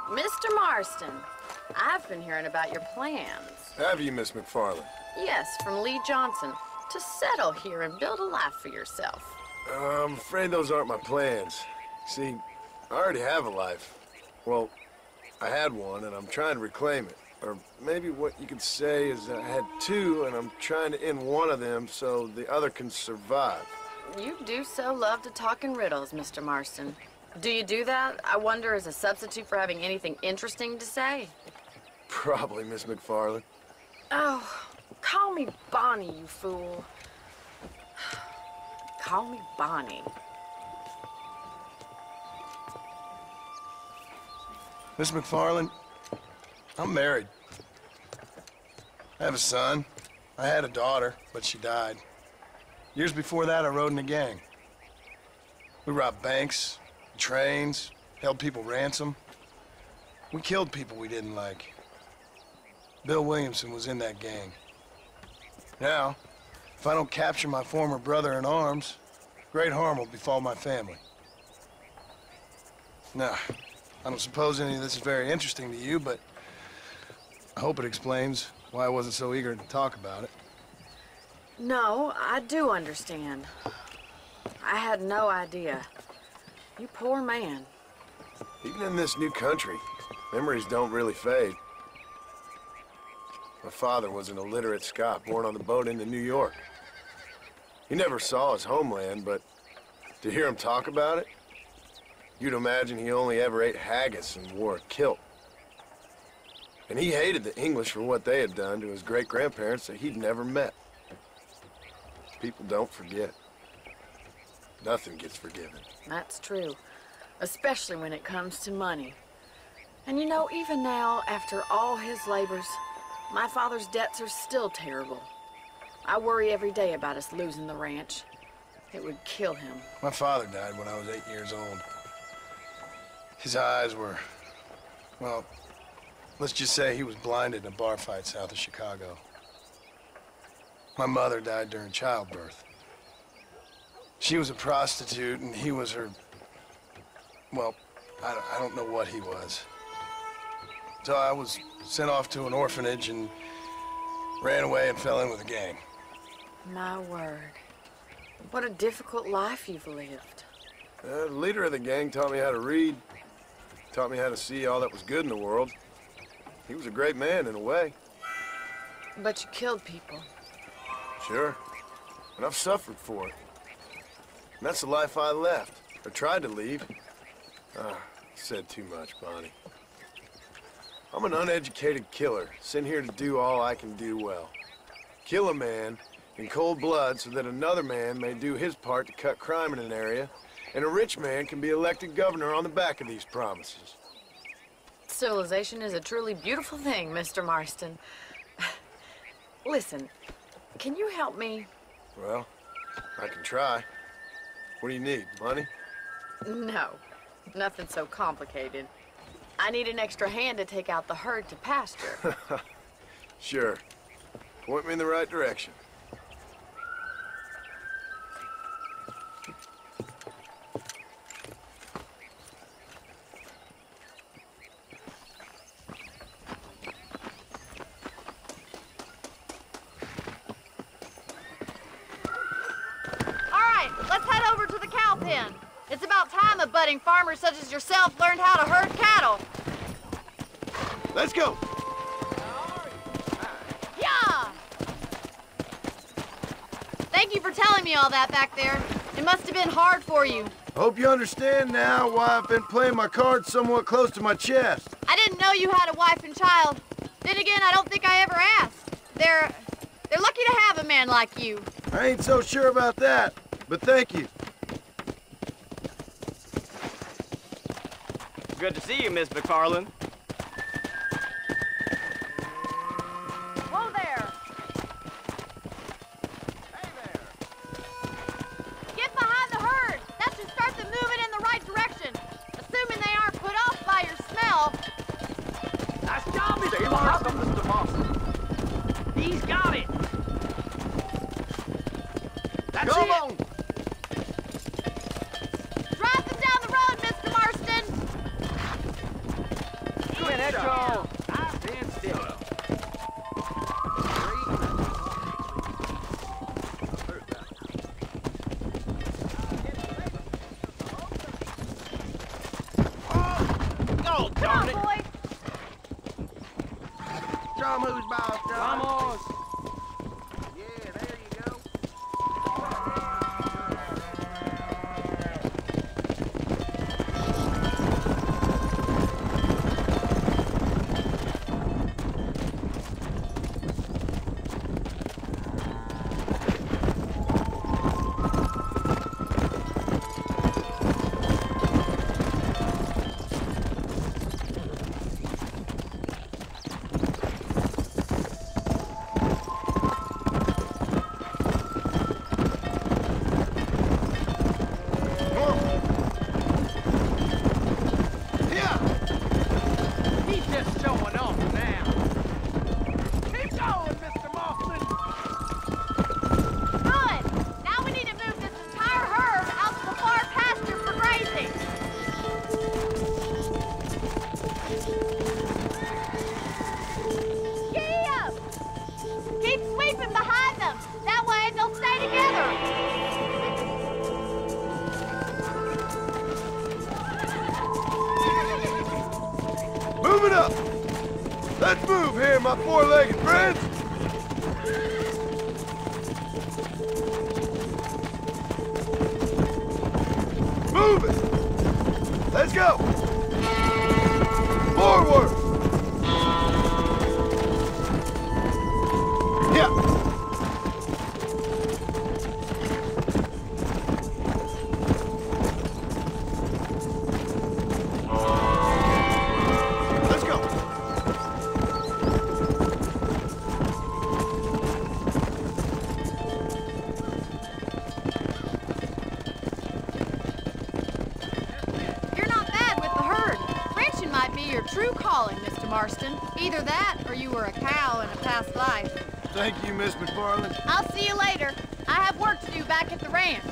Mr. Marston, I've been hearing about your plans. Have you, Miss McFarland? Yes, from Lee Johnson, to settle here and build a life for yourself. I'm afraid those aren't my plans. See, I already have a life. Well, I had one, and I'm trying to reclaim it. Or maybe what you could say is I had two, and I'm trying to end one of them so the other can survive. You do so love to talk in riddles, Mr. Marston. Do you do that, I wonder, as a substitute for having anything interesting to say? Probably, Miss McFarland. Oh, call me Bonnie, you fool. Call me Bonnie. Miss McFarland, I'm married. I have a son. I had a daughter, but she died. Years before that, I rode in a gang. We robbed banks, trains, held people ransom. We killed people we didn't like. Bill Williamson was in that gang. Now, if I don't capture my former brother in arms, great harm will befall my family. Now, I don't suppose any of this is very interesting to you, but I hope it explains why I wasn't so eager to talk about it. No, I do understand. I had no idea. You poor man. Even in this new country, memories don't really fade. My father was an illiterate Scot born on the boat into New York. He never saw his homeland, but to hear him talk about it, you'd imagine he only ever ate haggis and wore a kilt. And he hated the English for what they had done to his great-grandparents that he'd never met. People don't forget. Nothing gets forgiven. That's true, especially when it comes to money. And you know, even now, after all his labors, my father's debts are still terrible. I worry every day about us losing the ranch. It would kill him. My father died when I was 8 years old. His eyes were, well, let's just say he was blinded in a bar fight south of Chicago. My mother died during childbirth. She was a prostitute, and he was her, well, I don't know what he was. So I was sent off to an orphanage and ran away and fell in with a gang. My word. What a difficult life you've lived. The leader of the gang taught me how to read, taught me how to see all that was good in the world. He was a great man in a way. But you killed people. Sure. And I've suffered for it. And that's the life I left, or tried to leave. Said too much, Bonnie. I'm an uneducated killer, sent here to do all I can do well. Kill a man in cold blood so that another man may do his part to cut crime in an area, and a rich man can be elected governor on the back of these promises. Civilization is a truly beautiful thing, Mr. Marston. Listen, can you help me? Well, I can try. What do you need, money? No, nothing so complicated. I need an extra hand to take out the herd to pasture. Sure. Point me in the right direction. It's about time a budding farmer such as yourself learned how to herd cattle. Let's go! Yeah! Thank you for telling me all that back there. It must have been hard for you. Hope you understand now why I've been playing my cards somewhat close to my chest. I didn't know you had a wife and child. Then again, I don't think I ever asked. They're lucky to have a man like you. I ain't so sure about that, but thank you. Good to see you, Miss McFarland. Whoa there! Hey there! Get behind the herd! That should start them moving in the right direction. Assuming they aren't put off by your smell. Nice job, Mr. Marston. He's got it. That's Come it. on! Drive them down the road, Mr. Marston! 'em who's boss, dog. Vamos! Yeah, there you go. He's just showing off now. Keep going, Mr. Mossman. Good! Now we need to move this entire herd out to the far pasture for grazing. Giddy up! Keep sweeping behind them. That way they'll stay together. Move it up! Let's move here, my four-legged friends! Move it! Let's go! Forward! Yeah! Let's go! You're not bad with the herd. Ranching might be your true calling, Mr. Marston. Either that or you were a cow in a past life. Thank you, Miss McFarland. I'll see you later. I have work to do back at the ranch.